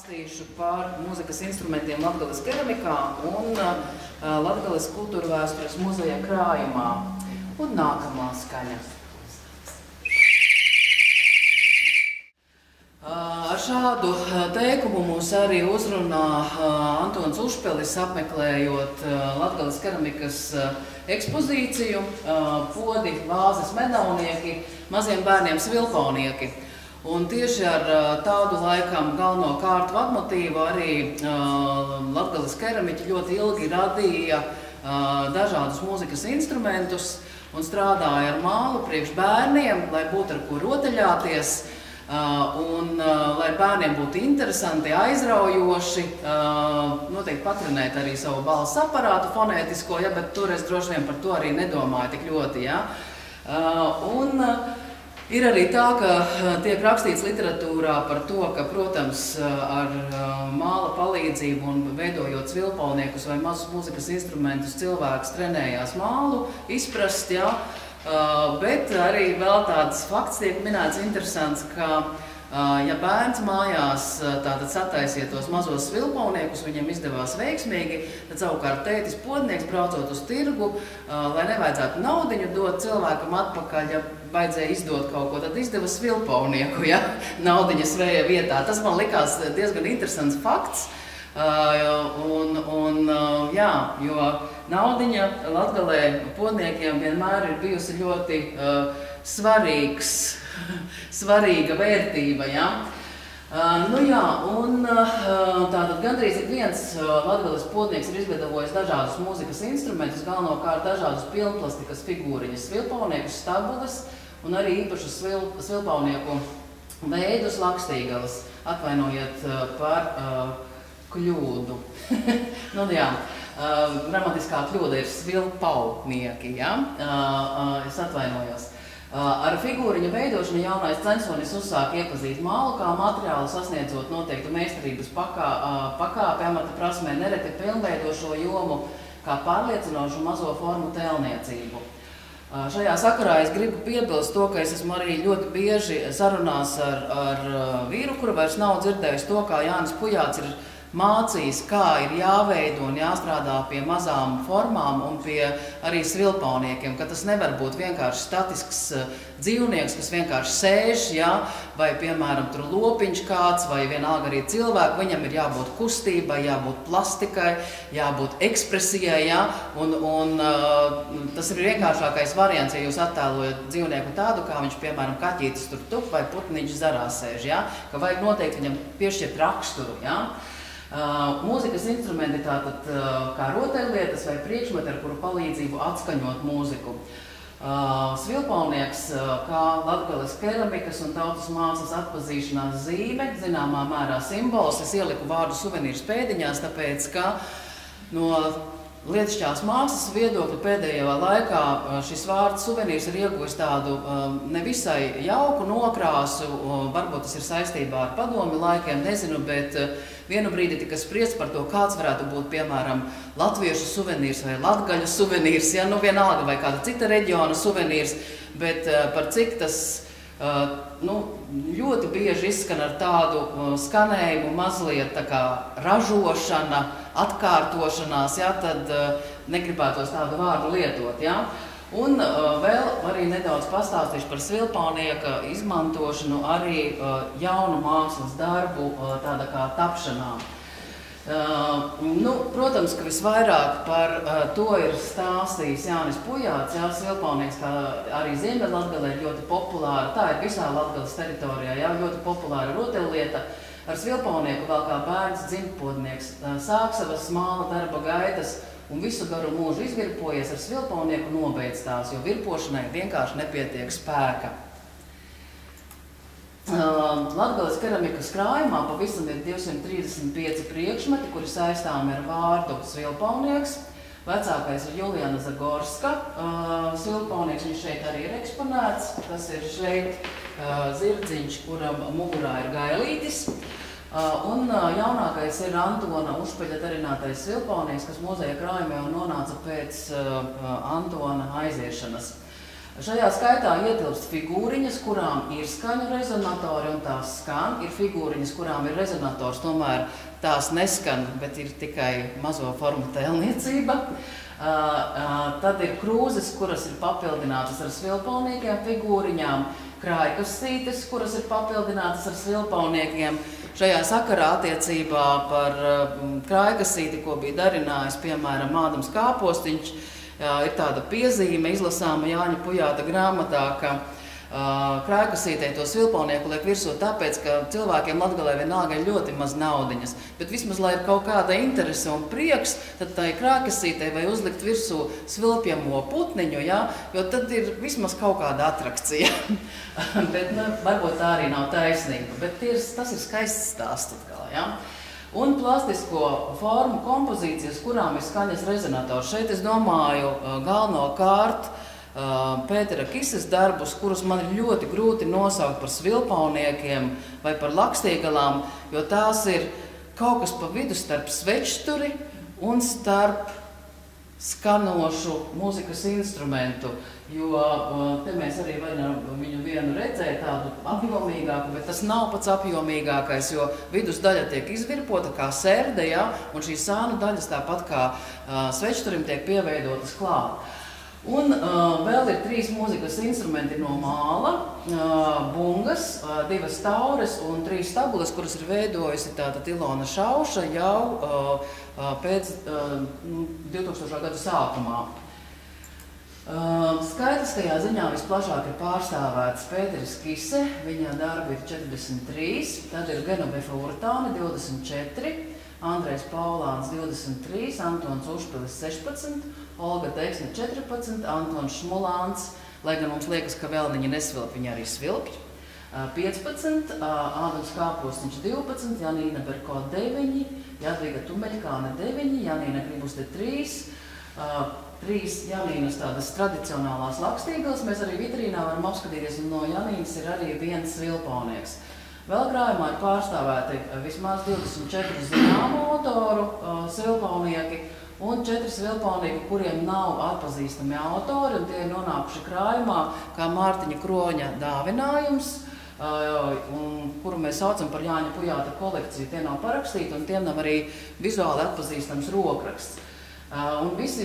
stāstīšu par mūzikas instrumentiem Latgales keramikā un Latgales kultūrvēstures muzeja krājumā. Un nākamā skaņa. Ar šādu teikumu mūs arī uzrunā Antons Ušpelis, apmeklējot Latgales keramikas ekspozīciju Podi, vāzes, medaunieki, maziem bērniem svilponieki. Un tieši ar tādu laikam galveno kārtu vadmotīvu arī Latgales keramiķi ļoti ilgi radīja dažādus mūzikas instrumentus un strādāja ar mālu priekš bērniem, lai būtu ar ko rotaļāties un lai bērniem būtu interesanti, aizraujoši, noteikti patrenēt arī savu balss aparātu fonētisko, ja, bet toreiz droši vien par to arī nedomāju tik ļoti. Ja. Ir arī tā, ka tiek rakstīts literatūrā par to, ka, protams, ar māla palīdzību un veidojot svilpauniekus vai mazus mūzikas instrumentus cilvēks trenējās mālu izprast, ja, bet arī vēl tāds fakts tiek minēts interesants, ka ja bērns mājās tātad sataisiet tos mazos svilpauniekus, viņam izdevās veiksmīgi, tad savukārt tētis podnieks braucot uz tirgu, lai nevajadzētu naudiņu dot cilvēkam atpakaļ, ja vajadzēja izdot kaut ko, tad izdeva svilpaunieku, ja, naudiņas vēja vietā. Tas man likās diezgan interesants fakts, jā, jo naudiņa Latgalē podniekiem vienmēr ir bijusi ļoti svarīga vērtība, ja. Tātad gandrīz ik viens Latgales podnieks ir izgatavojis dažādus mūzikas instrumentus, galvenokārt dažādus pilnplastikas figūriņas, svilpauniekus, stabules un arī īpašus svilpaunieku veidus, lakstīgalas, atvainojiet par kļūdu. Gramatiskā kļūda ir svilpaunieki, ja? Es atvainojos. Ar figūriņu veidošanu jaunais censonis uzsāk iepazīt mālu kā materiālu, sasniedzot noteiktu meistarības pakāpi amata prasmē, nereti pilnveido šo jomu kā pārliecinošu mazo formu tēlniecību. Šajā sakarā es gribu piebilst to, ka es esmu arī ļoti bieži sarunās ar vīru, kura vairs nav dzirdējusi to, kā Jānis Pujāts ir mācījis, kā ir jāveido un jāstrādā pie mazām formām un pie arī svilpauniekiem, ka tas nevar būt vienkārši statisks dzīvnieks, kas vienkārši sēž, ja, vai, piemēram, tur lopiņš kāds, vai vienalga arī cilvēku, viņam ir jābūt kustībai, jābūt plastikai, jābūt ekspresijai, ja, un tas ir vienkāršākais variants, ja jūs attēlojat dzīvnieku tādu, kā viņš, piemēram, kaķītis tur tup vai putniņš zarā sēž, ja, ka vajag noteikti viņam piešķirt raksturu, ja. Mūzikas instrumenti tātad kā rotaļlietas vai priekšmeti, ar kuru palīdzību atskaņot mūziku. Svilpaunieks kā Latgales keramikas un tautas mākslas atpazīšanās zīme, zināmā mērā simbols. Es ieliku vārdu suvenīrs pēdiņās, tāpēc, ka no lietišķās mākslas viedokļa pēdējā laikā šis vārds suvenīrs ir ieguvis tādu nevisai jauku nokrāsu, varbūt tas ir saistībā ar padomi laikiem, nezinu, bet vienu brīdi tika spriests par to, kāds varētu būt, piemēram, latviešu suvenīrs vai latgaļu suvenīrs, ja, nu vienalga vai kāda cita reģiona suvenīrs, bet par cik tas ļoti bieži izskan ar tādu skanējumu, mazliet tā kā ražošana, atkārtošanās, ja, tad negribētos tādu vārdu lietot. Ja. Un vēl arī nedaudz pastāstīšu par svilpaunieka izmantošanu arī jaunu mākslas darbu tāda kā tapšanā. Protams, ka visvairāk par to ir stāstījis Jānis Pujāts, ja, svilpaunieks, kā arī Ziemeļlatgalē ir ļoti populāra, tā ir visā Latgales teritorijā, ja, ļoti populāra rotaļlieta. Ar svilpaunieku vēl kā bērns dzimtpodnieks sāk savas māla darba gaitas un visu garu mūžu izvirpojies, ar svilpaunieku nobeidz tās, jo virpošanai vienkārši nepietiek spēka. Latgales keramikas krājumā pavisam ir 235 priekšmeti, kuri saistāmi ar vārdu svilpaunieks. Vecākais ir Juliana Zagorska svilpaunieks, viņš šeit arī ir eksponēts. Tas ir šeit zirdziņš, kuram mugurā ir gailītis. Un jaunākais ir Antona Ušpeļa darinātais svilpaunieks, kas muzeja krājumā nonāca pēc Antona aiziešanas. Šajā skaitā ietilpst figūriņas, kurām ir skaņu rezonatori un tās skan. Ir figūriņas, kurām ir rezonators, tomēr tās neskan, bet ir tikai mazo formu tēlniecība. Tad ir krūzes, kuras ir papildinātas ar svilpaunīgiem figūriņām, krājkasītes, kuras ir papildinātas ar svilpauniekiem. Šajā sakarā attiecībā par krājkasīti, ko bija darinājis, piemēram, Ādams Kāpostiņš, ir tāda piezīme izlasāma Jāņa Pujāta grāmatā, ka krājkasītei to svilpaunieku liek virsū tāpēc, ka cilvēkiem Latgalē vienalga ir ļoti maz naudiņas. Bet vismaz, lai ir kaut kāda interese un prieks, tad tai krājkasītei vai uzlikt virsū svilpjamo putniņu, ja? Jo tad ir vismaz kaut kāda atrakcija. Bet varbūt tā arī nav taisnība, bet tas ir skaists stāsts atkal. Ja? Un plastisko formu kompozīcijas, kurām ir skaņas rezonators. Šeit es domāju galvenokārt Pētera Kises darbus, kurus man ir ļoti grūti nosaukt par svilpauniekiem vai par lakstīgalām, jo tās ir kaut kas pa vidu starp svečturi un starp skanošu mūzikas instrumentu. Jo te mēs arī varam viņu vienu redzēt tādu apjomīgāku, bet tas nav pats apjomīgākais, jo vidus daļa tiek izvirpota kā sērde, ja? Un šīs sānu daļas tāpat kā svečturim tiek pieveidotas klāt. Un vēl ir 3 mūzikas instrumenti no māla, bungas, 2 taures un 3 tabulas, kuras ir veidojusi tātad Ilona Šauša jau pēc 2000. Gadu sākumā. Skaitliskajā ziņā visplašāk ir pārstāvēts Pēteris Kise, viņa darbi ir 43, tad ir Genovefa Urtāne 24, Andrejs Paulāns 23, Antons Ušpilis 16, Olga Teiksne 14, Antons Šmulāns, lai gan mums liekas, ka vēl viņi nesvilp, viņi arī svilpj, 15, Ādams Kāpostiņš 12, Janīna Berko 9, Jadviga Tumeļkāne 9, Janīna Gribuste 3, 3 Janīnas tādas tradicionālās lakstīgals, mēs arī vitrīnā varam apskatīties, un no Janīnas ir arī viens svilpaunieks. Vēl krājumā ir pārstāvēti vismaz 24 zināmu autoru svilpaunieki un 4 svilpaunieki, kuriem nav atpazīstami autori, un tie ir nonākuši krājumā kā Mārtiņa Kroņa dāvinājums, kuru mēs saucam par Jāņa Pujāta kolekciju. Tie nav parakstīti, un tiem nav arī vizuāli atpazīstams rokraksts. Un visi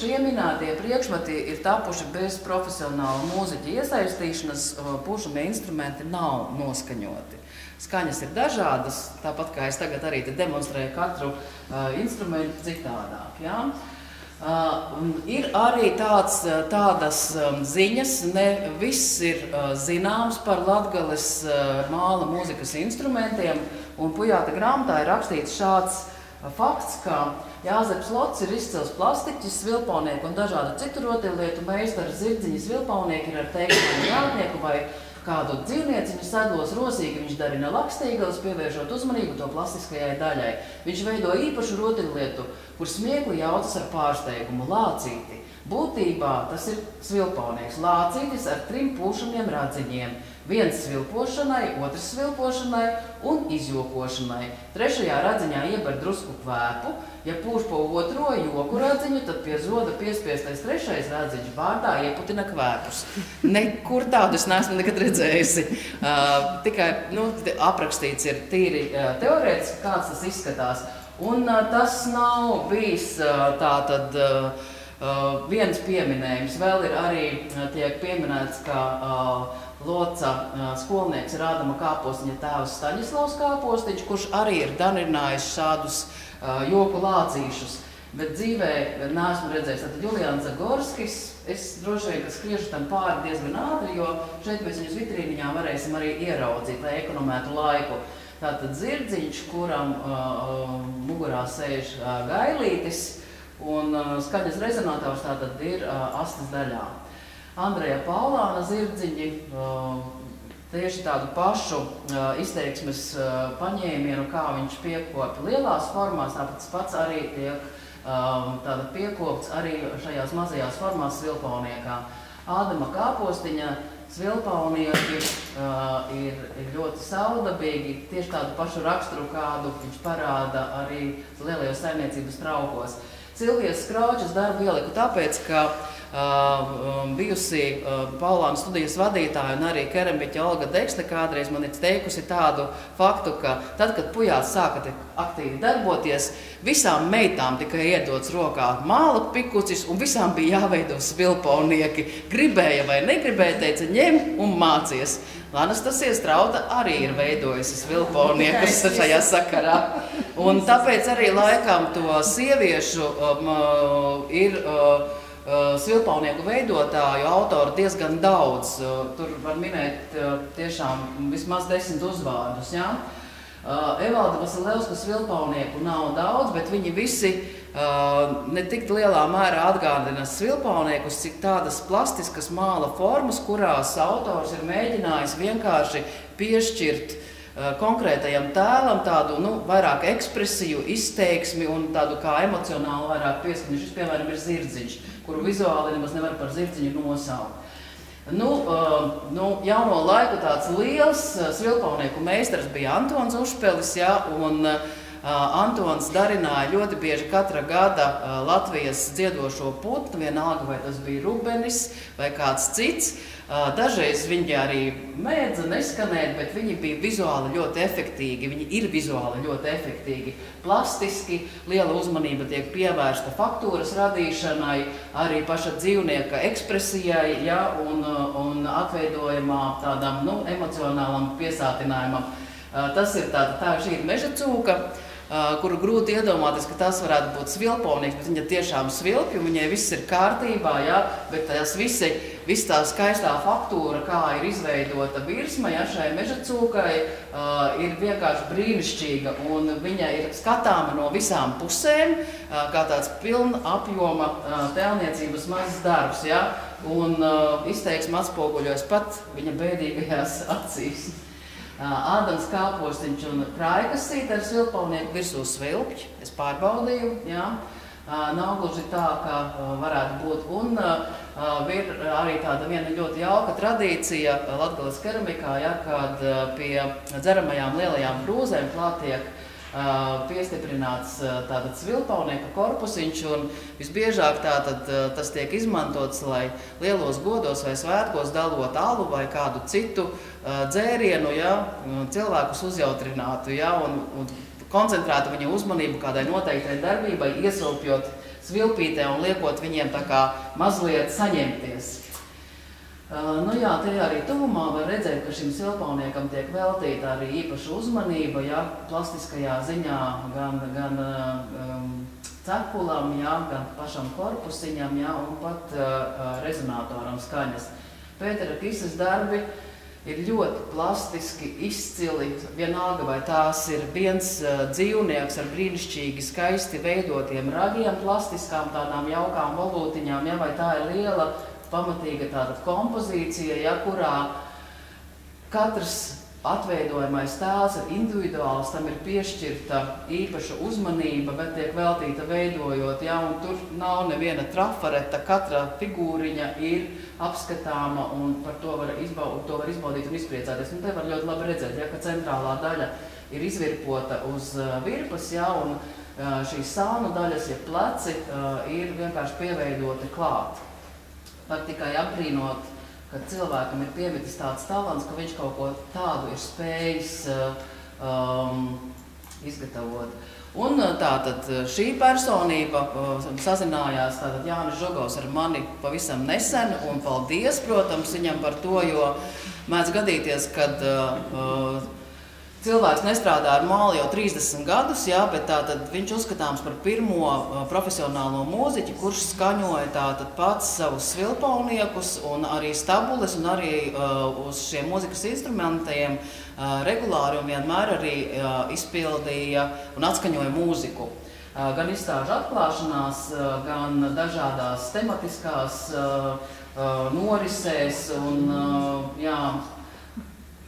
šie minētie priekšmeti ir tapuši bez profesionāla mūziķa iesaistīšanas, pušamie instrumenti nav noskaņoti. Skaņas ir dažādas, tāpat kā es tagad arī te demonstrēju katru instrumentu citādāk. Ja? Ir arī tādas ziņas, ne viss ir zināms par Latgales māla mūzikas instrumentiem, un Pujāta grāmatā ir rakstīts šāds fakts, ka Jāzeps Lots ir izcils plastiķis, svilpaunieku un dažādu citu rotaļlietu meistaru. Zirdziņi svilpaunieki ir ar teiksmu jātnieku vai kādu dzīvnieciņu sedlos, rosīgi viņš darina lakstīgals, pievēršot uzmanību to plastiskajai daļai. Viņš veido īpašu rotaļlietu, kur smiekli jaucas ar pārsteigumu, lācīti. Būtībā tas ir svilpaunieks, lācītis ar 3 pūšamiem radziņiem. Viens svilpošanai, otrs svilpošanai un izjokošanai. 3. radziņā ieber drusku kvēpu. Ja pūš pa otro joku radziņu, tad pie zoda piespiestais 3. radziņš vārdā ieputina kvēpus. Nekur tādu es neesmu nekad redzējusi. Tikai aprakstīts ir tīri teorētiski, kāds tas izskatās. Un tas nav bijis tātad viens pieminējums. Vēl ir arī tiek pieminēts, ka Loca skolnieks ir Ādama Kāpostiņa tēvs Staņislavs Kāpostiņš, kurš arī ir darinājis šādus joku lācīšus. Bet dzīvē neesmu redzējis. Tātad Julians Zagorskis, es droši vien, ka skriežu tam pāri diezgan ātri, jo šeit mēs viņus vitrīniņā varēsim arī ieraudzīt, lai ekonomētu laiku. Tātad zirdziņš, kuram mugurā sēž gailītis, un skaņas rezonators tātad ir astes daļā. Andreja Paulāna zirdziņi tieši tādu pašu izteiksmes paņēmienu, kā viņš piekopja lielās formās, tāpēc pats arī tiek piekopts arī šajās mazajās formās svilpauniekā. Ādama Kāpostiņa svilpaunieki ir ļoti saudabīgi, tieši tādu pašu raksturu, kādu viņš parāda arī lielajos saimniecības traukos. Silvijas Skraučas darbu ieliku tāpēc, ka bijusi Paulāna studijas vadītāja un arī keramiķa Olga Deksne kādreiz man ir teikusi tādu faktu, ka tad, kad pujāts sāka aktīvi darboties, visām meitām tikai iedots rokā māla pikucis un visām bija jāveido svilpaunieki. Gribēja vai negribēja, teica, ņem un mācies. Anastasija Strauta arī ir veidojusi svilpauniekus šajā sakarā. Un tāpēc arī laikam to sieviešu ir svilpaunieku veidotāju autoru diezgan daudz. Tur var minēt tiešām vismaz 10 uzvārdus. Ja? Evalda Vasilevska svilpaunieku nav daudz, bet viņi visi ne tik lielā mērā atgādina svilpauniekus, cik tādas plastiskas māla formas, kurās autors ir mēģinājis vienkārši piešķirt konkrētajam tēlam tādu vairāk ekspresiju, izteiksmi un tādu kā emocionālu vairāk pieskaņu. Šis, piemēram, ir zirdziņš, kuru vizuāli nemaz nevar par zirdziņu nosaukt. Jauno laiku tāds liels svilpaunieku meistars bija Antons Ušpelis, ja, un Antons darināja ļoti bieži katra gada Latvijas dziedošo putnu, vienalga vai tas bija Rubenis vai kāds cits. Dažreiz viņi arī mēdza neskanēt, bet viņi bija vizuāli ļoti efektīgi. Viņi ir vizuāli ļoti efektīgi, plastiski, liela uzmanība tiek pievērsta faktūras radīšanai, arī paša dzīvnieka ekspresijai, ja, un atveidojumā tādam emocionālam piesātinājumam. Tas ir šī ir meža cūka, kuru grūti iedomāties, ka tas varētu būt svilpaunieks, bet viņa tiešām svilpj, un viņai viss ir kārtībā, ja, bet tas viss tā skaistā faktūra, kā ir izveidota virsma, ja, šai meža cūkai, ir vienkārši brīnišķīga, un viņa ir skatāma no visām pusēm, kā tāds pilna apjoma tēlniecības mazs darbs, ja, un izteiksme atspoguļojas pat viņa bēdīgajās acīs. Ādams Kāpostiņš un Kraikasīte ar svilpaunieku virsū svilpķi. Es pārbaudīju, jā. Nav gluži tā, kā varētu būt. Un ir arī tāda viena ļoti jauka tradīcija Latgales keramikā, ja, kad pie dzeramajām lielajām krūzēm klāt tiek piestiprināts tātad svilpaunieka korpusiņš, un visbiežāk tātad tas tiek izmantots, lai lielos godos vai svētkos dalot alu vai kādu citu dzērienu, ja, cilvēkus uzjautrinātu, ja, un koncentrētu viņa uzmanību kādai noteiktai darbībai, iesilpjot svilpītē un liekot viņiem tā kā mazliet saņemties. Jā, te arī tuvumā var redzēt, ka šim svilpauniekam tiek veltīta arī īpaša uzmanība, ja, plastiskajā ziņā gan cepkulam, ja, gan pašam korpusiņam, ja, un pat rezonatoram skaņas. Pētera Kises darbi ir ļoti plastiski, izcili, vienalga vai tās ir viens dzīvnieks ar brīnišķīgi skaisti veidotiem ragiem, plastiskām tādām jaukām volūtiņām, ja, vai tā ir liela pamatīga tāda kompozīcija, ja, kurā katrs atveidojamais tēls ir individuāls, tam ir piešķirta īpaša uzmanība, bet tiek veltīta veidojot, ja, un tur nav neviena trafareta, katra figūriņa ir apskatāma, un par to var izbaudīt un izpriecāties. Un te var ļoti labi redzēt, ja, ka centrālā daļa ir izvirpota uz virpas, ja, un šīs sānu daļas, ja pleci, ir vienkārši pieveidoti klāt. Var tikai apbrīnot, ka cilvēkam ir pievitis tāds talants, ka viņš kaut ko tādu ir spējis izgatavot. Un tātad šī personība sazinājās tātad Jānis Žogovs ar mani pavisam nesen, un paldies, protams, viņam par to, jo mēdz gadīties, kad cilvēks nestrādā ar māli jau 30 gadus, jā, bet tātad viņš uzskatāms par pirmo profesionālo mūziķi, kurš skaņoja tātad pats savus svilpauniekus un arī stabules un arī uz šiem mūzikas instrumentiem regulāri un vienmēr arī izpildīja un atskaņoja mūziku. Gan izstāžu atklāšanās, gan dažādās tematiskās norisēs un, jā,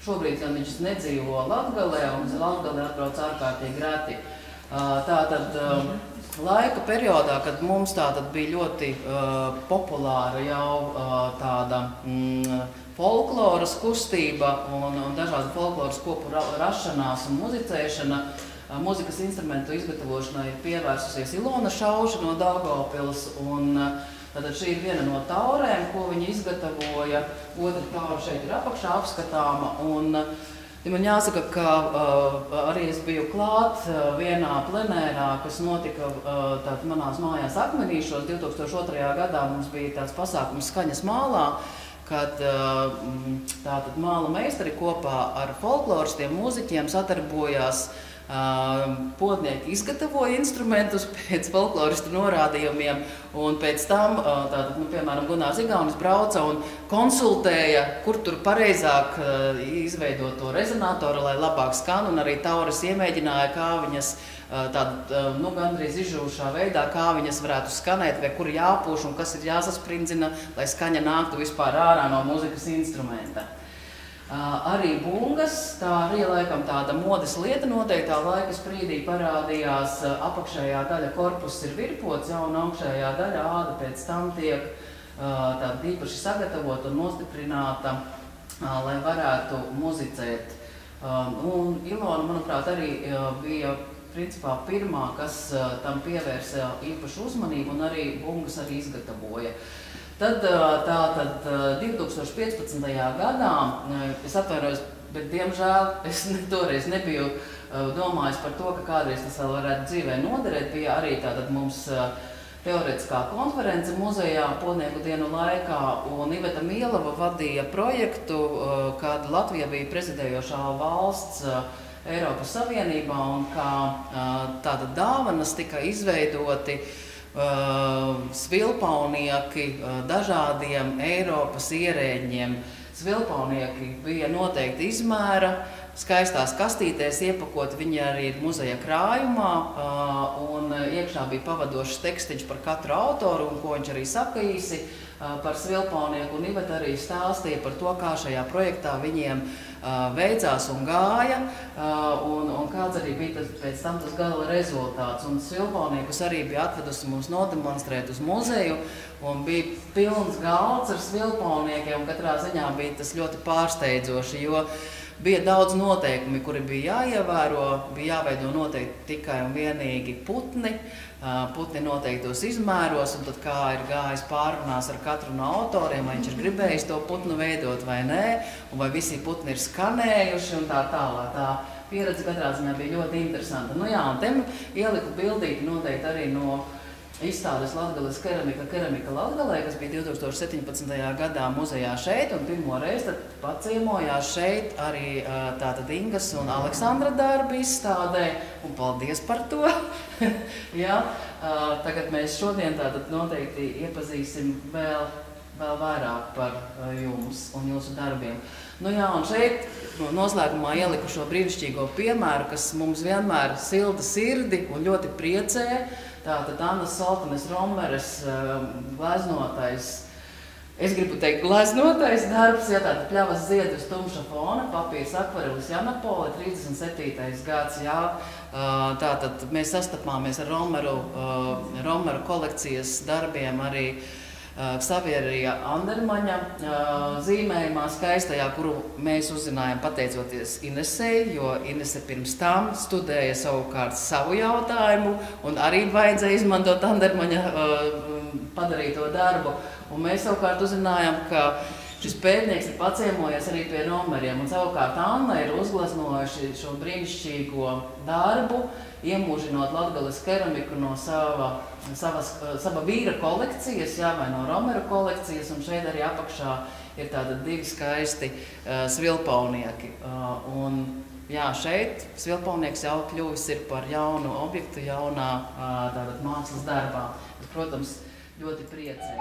šobrīd gan viņš nedzīvo Latgalē, un uz Latgalē atbrauc ārkārtīgi reti. Tātad laika periodā, kad mums tātad bija ļoti populāra jau tāda folkloras kustība un dažādu folkloras kopu rašanās un muzicēšana, mūzikas instrumentu izgatavošanai ir pievērsusies Ilona Šauša no Daugavpils. Tātad šī ir viena no taurēm, ko viņi izgatavoja. Otra taura šeit ir apakšā apskatāma. Man jāsaka, ka arī es biju klāt vienā plenērā, kas notika manās mājās Akmenīšos 2002. gadā. Mums bija tāds pasākums Skaņas mālā, kad tātad māla meistari kopā ar folkloristiem mūziķiem sadarbojās. Podnieki izgatavoja instrumentus pēc folkloristu norādījumiem, un pēc tam, piemēram, Gunārs Igaunis brauca un konsultēja, kur tur pareizāk izveidot to rezonatoru, lai labāk skan, un arī tauras iemēģināja, kā viņas gandrīz izžūšā veidā, kā viņas varētu skanēt, vai kur jāpūš un kas ir jāsasprindzina, lai skaņa nāktu vispār ārā no mūzikas instrumenta. Arī bungas, tā arī laikam tāda modes lieta noteiktā laika sprīdī parādījās. Apakšējā daļa korpuss ir virpots, un augšējā daļa āda pēc tam tiek tāda īpaši sagatavota un nostiprināta, lai varētu muzicēt. Ilona, manuprāt, arī bija principā pirmā, kas tam pievērsa īpašu uzmanību, un arī bungas arī izgatavoja. Tad 2015. gadā, es atvainojos, bet diemžēl es toreiz nebiju domājis par to, ka kādreiz tas vēl varētu dzīvē noderēt. Bija arī tātad mums teorētiskā konference muzejā Podnieku dienu laikā, un Iveta Mielava vadīja projektu, kad Latvija bija prezidējošā valsts Eiropas Savienībā, un kā tāda dāvanas tika izveidoti svilpaunieki dažādiem Eiropas ierēģiem. Svilpaunieki bija noteikti izmēra, skaistās kastītēs iepakot, viņi arī ir muzeja krājumā, un iekšā bija pavadošs tekstiņš par katru autoru, un ko viņš arī saka īsi par svilpaunieku, un Iveta arī stāstīja par to, kā šajā projektā viņiem veicās un gāja, un kāds arī bija pēc tam tas gala rezultāts. Un svilpauniekus arī bija atvedusi mums nodemonstrēt uz muzeju, un bija pilns galds ar svilpauniekiem, un katrā ziņā bija tas ļoti pārsteidzoši, jo bija daudz noteikumi, kuri bija jāievēro, bija jāveido noteikti tikai un vienīgi putni noteiktos izmēros, un tad kā ir gājis pārunās ar katru no autoriem, vai viņš ir gribējis to putnu veidot vai nē, un vai visi putni ir skanējuši un tā tālāk. Tā pieredze katrā ziņā bija ļoti interesanta. Un te ieliku bildīti noteikti arī no izstādes Latgales keramika Latgalē, kas bija 2017. gadā muzejā šeit, un pirmo reizi tad paciemojās šeit arī tātad Ingas un Aleksandra darbi izstādē, un paldies par to. Tagad mēs šodien tātad noteikti iepazīsim vēl vairāk par jums un jūsu darbiem. Un šeit noslēgumā ieliku šo brīnišķīgo piemēru, kas mums vienmēr silda sirdi un ļoti priecē. Tātad Annas Soltanes Romeres gleznotais, es gribu teikt gleznotais darbs, tātad Pļavas ziedi uz tumša fona, papīrs akvarelis Janapoli, 37. gads, Tātad mēs sastapāmies ar Romeru kolekcijas darbiem arī Ksavierija Andermaņa zīmējumā skaistajā, kuru mēs uzzinājām pateicoties Inesei, jo Inese pirms tam studēja savukārt savu jautājumu un arī vajadzēja izmantot Andermaņa padarīto darbu. Un mēs savukārt uzzinājām, ka šis pētnieks ir paciemojies arī pie Romeriem, un savukārt Anna ir uzgleznojuši šo brīnišķīgo darbu, iemūžinot Latgales keramiku no sava vīra kolekcijas, vai no Romeru kolekcijas, un šeit arī apakšā ir tātad divi skaisti svilpaunieki. Un šeit svilpaunieks jau kļuvis ir par jaunu objektu, jaunā tātad mākslas darbā. Tas, protams, ļoti priecē.